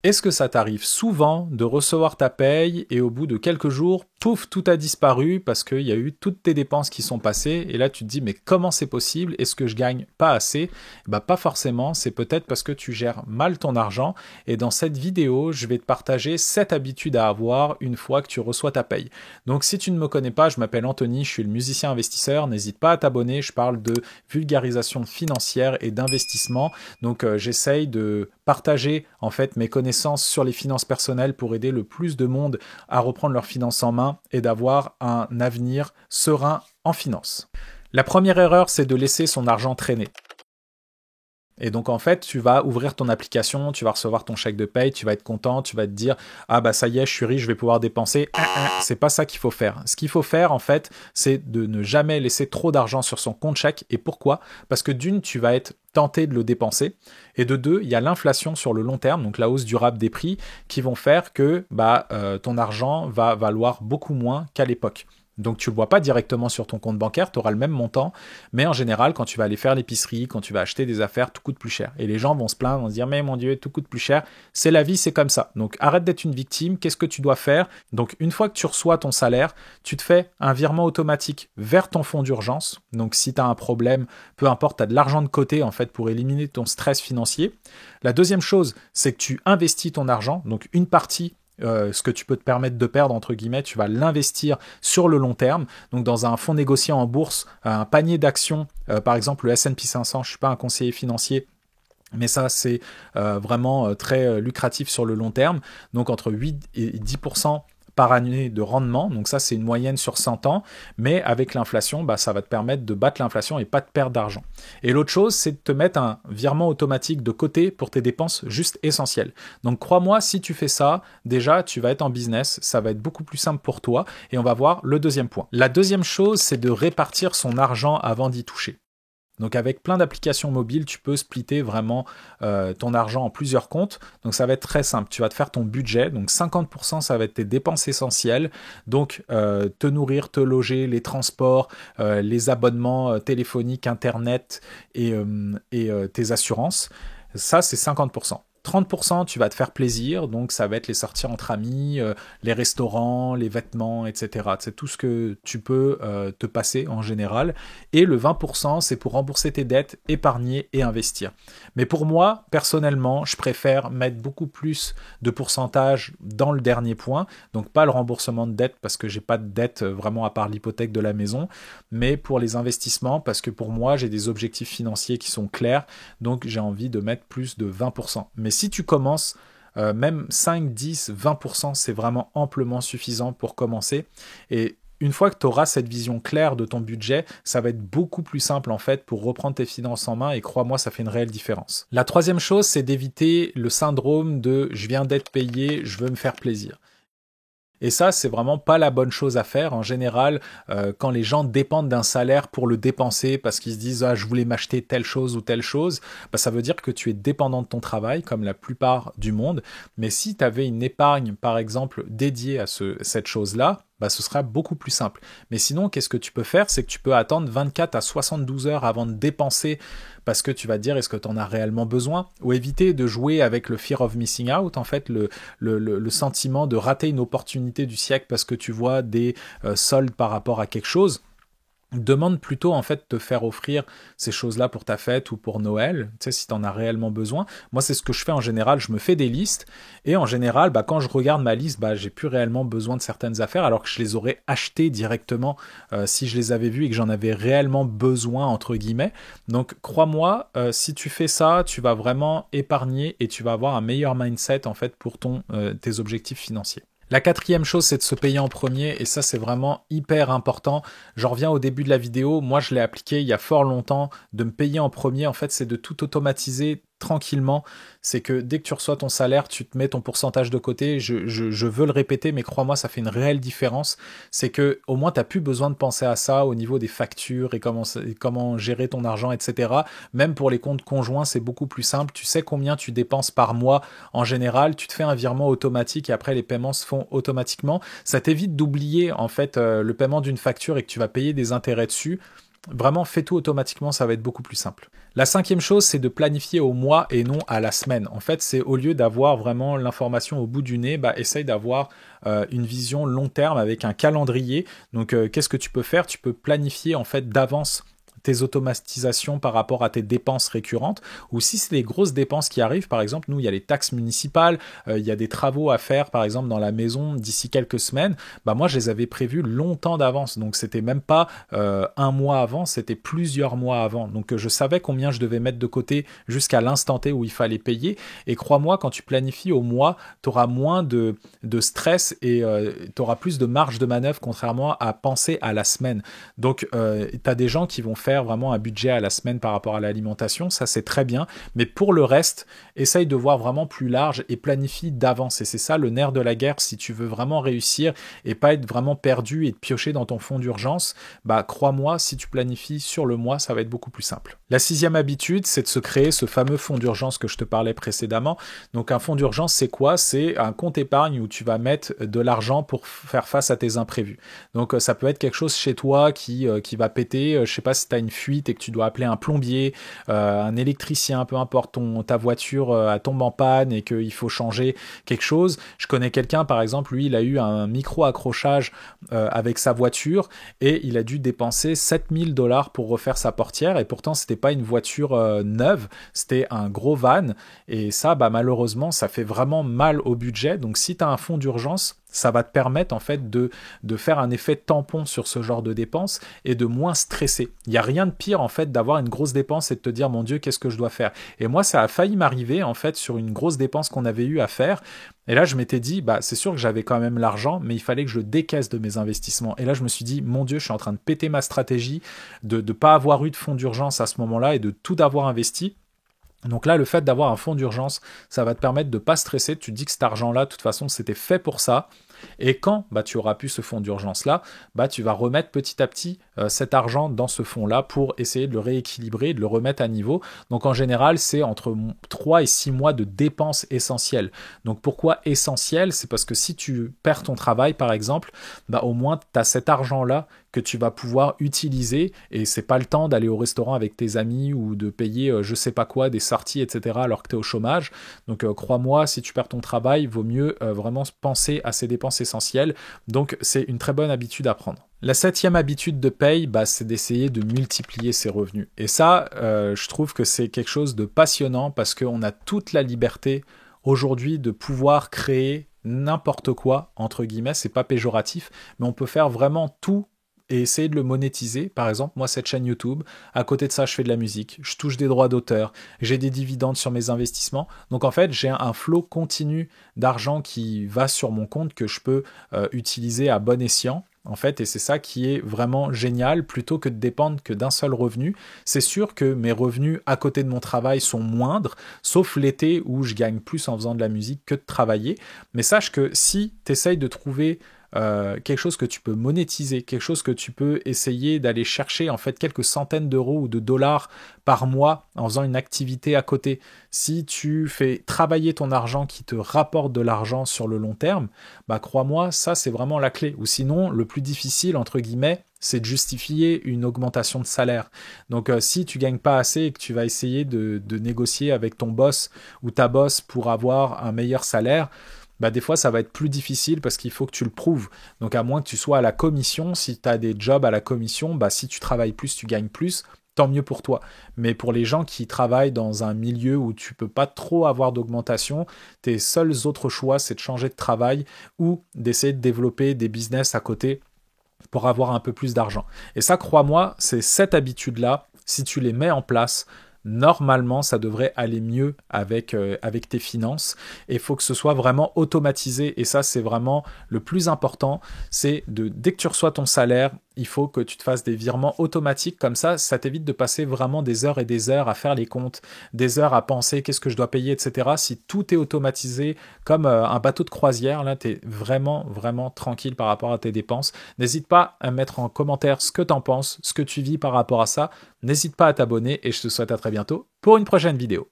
Est-ce que ça t'arrive souvent de recevoir ta paye et au bout de quelques jours, pouf, tout a disparu parce qu'il y a eu toutes tes dépenses qui sont passées et là tu te dis mais comment c'est possible? Est-ce que je gagne pas assez? Bah pas forcément, c'est peut-être parce que tu gères mal ton argent et dans cette vidéo, je vais te partager 7 habitudes à avoir une fois que tu reçois ta paye. Donc si tu ne me connais pas, je m'appelle Anthony, je suis le musicien investisseur, n'hésite pas à t'abonner, je parle de vulgarisation financière et d'investissement. Donc j'essaye de partager en fait mes connaissances sur les finances personnelles pour aider le plus de monde à reprendre leurs finances en main et d'avoir un avenir serein en finance. La première erreur, c'est de laisser son argent traîner. Et donc en fait, tu vas ouvrir ton application, tu vas recevoir ton chèque de paye, tu vas être content, tu vas te dire ah bah ça y est, je suis riche, je vais pouvoir dépenser. C'est pas ça qu'il faut faire. Ce qu'il faut faire en fait, c'est de ne jamais laisser trop d'argent sur son compte chèque. Et pourquoi? Parce que d'une, tu vas être tenté de le dépenser, et de deux, il y a l'inflation sur le long terme, donc la hausse durable des prix, qui vont faire que ton argent va valoir beaucoup moins qu'à l'époque. Donc tu ne le vois pas directement sur ton compte bancaire, tu auras le même montant, mais en général, quand tu vas aller faire l'épicerie, quand tu vas acheter des affaires, tout coûte plus cher. Et les gens vont se plaindre, vont se dire mais mon Dieu, tout coûte plus cher. C'est la vie, c'est comme ça. Donc arrête d'être une victime, qu'est-ce que tu dois faire? Donc une fois que tu reçois ton salaire, tu te fais un virement automatique vers ton fonds d'urgence. Donc si tu as un problème, peu importe, tu as de l'argent de côté en fait pour éliminer ton stress financier. La deuxième chose, c'est que tu investis ton argent, donc une partie ce que tu peux te permettre de perdre, entre guillemets, tu vas l'investir sur le long terme. Donc dans un fonds négocié en bourse, un panier d'actions, par exemple le S&P 500, je ne suis pas un conseiller financier, mais ça, c'est vraiment très lucratif sur le long terme. Donc entre 8 et 10% par année de rendement. Donc ça, c'est une moyenne sur 100 ans. Mais avec l'inflation, ça va te permettre de battre l'inflation et pas de perdre d'argent. Et l'autre chose, c'est de te mettre un virement automatique de côté pour tes dépenses juste essentielles. Donc crois-moi, si tu fais ça, déjà, tu vas être en business. Ça va être beaucoup plus simple pour toi. Et on va voir le deuxième point. La deuxième chose, c'est de répartir son argent avant d'y toucher. Donc avec plein d'applications mobiles, tu peux splitter vraiment ton argent en plusieurs comptes. Donc ça va être très simple. Tu vas te faire ton budget. Donc 50%, ça va être tes dépenses essentielles. Donc te nourrir, te loger, les transports, les abonnements téléphoniques, Internet et tes assurances. Ça, c'est 50%. 30%, tu vas te faire plaisir, donc ça va être les sorties entre amis, les restaurants, les vêtements, etc. C'est tout ce que tu peux te passer en général. Et le 20%, c'est pour rembourser tes dettes, épargner et investir. Mais pour moi, personnellement, je préfère mettre beaucoup plus de pourcentage dans le dernier point. Donc pas le remboursement de dette parce que j'ai pas de dette vraiment à part l'hypothèque de la maison, mais pour les investissements parce que pour moi, j'ai des objectifs financiers qui sont clairs. Donc j'ai envie de mettre plus de 20%. Mais si tu commences, même 5, 10, 20%, c'est vraiment amplement suffisant pour commencer. Et une fois que tu auras cette vision claire de ton budget, ça va être beaucoup plus simple en fait pour reprendre tes finances en main et crois-moi, ça fait une réelle différence. La troisième chose, c'est d'éviter le syndrome de je viens d'être payé, je veux me faire plaisir. Et ça, c'est vraiment pas la bonne chose à faire. En général, quand les gens dépendent d'un salaire pour le dépenser parce qu'ils se disent « Ah, je voulais m'acheter telle chose ou telle chose », ça veut dire que tu es dépendant de ton travail, comme la plupart du monde. Mais si tu avais une épargne, par exemple, dédiée à cette chose-là, ce sera beaucoup plus simple. Mais sinon, qu'est-ce que tu peux faire? C'est que tu peux attendre 24 à 72 heures avant de dépenser parce que tu vas te dire est-ce que tu en as réellement besoin? Ou éviter de jouer avec le fear of missing out, en fait, le sentiment de rater une opportunité du siècle parce que tu vois des soldes par rapport à quelque chose. Demande plutôt en fait de te faire offrir ces choses-là pour ta fête ou pour Noël, tu sais, si tu en as réellement besoin. Moi, c'est ce que je fais en général, je me fais des listes et en général, quand je regarde ma liste, j'ai plus réellement besoin de certaines affaires alors que je les aurais achetées directement si je les avais vues et que j'en avais réellement besoin entre guillemets. Donc crois-moi, si tu fais ça, tu vas vraiment épargner et tu vas avoir un meilleur mindset en fait pour tes objectifs financiers. La quatrième chose, c'est de se payer en premier et ça, c'est vraiment hyper important. J'en reviens au début de la vidéo. Moi, je l'ai appliqué il y a fort longtemps. De me payer en premier, en fait, c'est de tout automatiser tranquillement. C'est que dès que tu reçois ton salaire, tu te mets ton pourcentage de côté. Je veux le répéter, mais crois-moi, ça fait une réelle différence. C'est que au moins, tu n'as plus besoin de penser à ça au niveau des factures et comment gérer ton argent, etc. Même pour les comptes conjoints, c'est beaucoup plus simple. Tu sais combien tu dépenses par mois en général. Tu te fais un virement automatique et après, les paiements se font automatiquement. Ça t'évite d'oublier en fait le paiement d'une facture et que tu vas payer des intérêts dessus. vraiment fais tout automatiquement, ça va être beaucoup plus simple. La cinquième chose, c'est de planifier au mois et non à la semaine. En fait, c'est au lieu d'avoir vraiment l'information au bout du nez, essaye d'avoir une vision long terme avec un calendrier. Donc, qu'est-ce que tu peux faire? Tu peux planifier en fait d'avance tes automatisations par rapport à tes dépenses récurrentes, ou si c'est des grosses dépenses qui arrivent, par exemple, nous, il y a les taxes municipales, il y a des travaux à faire, par exemple, dans la maison d'ici quelques semaines, moi, je les avais prévus longtemps d'avance, donc c'était même pas un mois avant, c'était plusieurs mois avant, donc je savais combien je devais mettre de côté jusqu'à l'instant T où il fallait payer, et crois-moi, quand tu planifies au mois, tu auras moins de stress et tu auras plus de marge de manœuvre, contrairement à penser à la semaine. Donc, tu as des gens qui vont faire vraiment un budget à la semaine par rapport à l'alimentation, ça c'est très bien, mais pour le reste, essaye de voir vraiment plus large et planifie d'avance, et c'est ça le nerf de la guerre si tu veux vraiment réussir et pas être vraiment perdu et te piocher dans ton fonds d'urgence, crois-moi, si tu planifies sur le mois, ça va être beaucoup plus simple. La sixième habitude, c'est de se créer ce fameux fonds d'urgence que je te parlais précédemment. Donc un fonds d'urgence, c'est quoi? C'est un compte épargne où tu vas mettre de l'argent pour faire face à tes imprévus. Donc ça peut être quelque chose chez toi qui va péter, je sais pas si tu as une fuite et que tu dois appeler un plombier, un électricien, peu importe, ta voiture tombe en panne et qu'il faut changer quelque chose. Je connais quelqu'un, par exemple, lui, il a eu un micro-accrochage avec sa voiture et il a dû dépenser $7 000 pour refaire sa portière, et pourtant, c'était pas une voiture neuve, c'était un gros van, et ça, malheureusement, ça fait vraiment mal au budget. Donc, si tu as un fonds d'urgence, ça va te permettre en fait de faire un effet tampon sur ce genre de dépenses et de moins stresser. Il n'y a rien de pire en fait d'avoir une grosse dépense et de te dire mon Dieu, qu'est-ce que je dois faire? Et moi, ça a failli m'arriver en fait sur une grosse dépense qu'on avait eu à faire. Et là, je m'étais dit, c'est sûr que j'avais quand même l'argent, mais il fallait que je décaisse de mes investissements. Et là, je me suis dit, mon Dieu, je suis en train de péter ma stratégie, de ne pas avoir eu de fonds d'urgence à ce moment-là et de tout avoir investi. Donc là, le fait d'avoir un fonds d'urgence, ça va te permettre de ne pas stresser. Tu te dis que cet argent-là, de toute façon, c'était fait pour ça. Et quand tu auras pu ce fonds d'urgence-là, tu vas remettre petit à petit cet argent dans ce fonds-là pour essayer de le rééquilibrer, de le remettre à niveau. Donc en général, c'est entre 3 et 6 mois de dépenses essentielles. Donc pourquoi essentielles? C'est parce que si tu perds ton travail, par exemple, au moins tu as cet argent-là que tu vas pouvoir utiliser, et c'est pas le temps d'aller au restaurant avec tes amis ou de payer je sais pas quoi, des sorties, etc. alors que tu es au chômage. Donc crois-moi, si tu perds ton travail, vaut mieux vraiment penser à ces dépenses essentielles. Donc c'est une très bonne habitude à prendre. La septième habitude de paye, c'est d'essayer de multiplier ses revenus. Et ça, je trouve que c'est quelque chose de passionnant parce qu'on a toute la liberté aujourd'hui de pouvoir créer n'importe quoi, entre guillemets, c'est pas péjoratif, mais on peut faire vraiment tout et essayer de le monétiser. Par exemple, moi, cette chaîne YouTube, à côté de ça, je fais de la musique, je touche des droits d'auteur, j'ai des dividendes sur mes investissements. Donc, en fait, j'ai un flot continu d'argent qui va sur mon compte que je peux utiliser à bon escient. En fait, et c'est ça qui est vraiment génial, plutôt que de dépendre que d'un seul revenu. C'est sûr que mes revenus à côté de mon travail sont moindres, sauf l'été où je gagne plus en faisant de la musique que de travailler. Mais sache que si tu essayes de trouver quelque chose que tu peux monétiser, quelque chose que tu peux essayer d'aller chercher en fait quelques centaines d'euros ou de dollars par mois en faisant une activité à côté. Si tu fais travailler ton argent qui te rapporte de l'argent sur le long terme, crois-moi, ça c'est vraiment la clé. Ou sinon, le plus difficile entre guillemets, c'est de justifier une augmentation de salaire. Donc si tu gagnes pas assez et que tu vas essayer de négocier avec ton boss ou ta boss pour avoir un meilleur salaire, des fois, ça va être plus difficile parce qu'il faut que tu le prouves. Donc, à moins que tu sois à la commission, si tu as des jobs à la commission, si tu travailles plus, tu gagnes plus, tant mieux pour toi. Mais pour les gens qui travaillent dans un milieu où tu peux pas trop avoir d'augmentation, tes seuls autres choix, c'est de changer de travail ou d'essayer de développer des business à côté pour avoir un peu plus d'argent. Et ça, crois-moi, c'est cette habitude-là, si tu les mets en place, normalement, ça devrait aller mieux avec tes finances, et il faut que ce soit vraiment automatisé, et ça, c'est vraiment le plus important, c'est dès que tu reçois ton salaire, il faut que tu te fasses des virements automatiques, comme ça t'évite de passer vraiment des heures et des heures à faire les comptes, des heures à penser qu'est-ce que je dois payer, etc. Si tout est automatisé comme un bateau de croisière, là, tu es vraiment, vraiment tranquille par rapport à tes dépenses. N'hésite pas à mettre en commentaire ce que tu en penses, ce que tu vis par rapport à ça. N'hésite pas à t'abonner et je te souhaite à très bientôt pour une prochaine vidéo.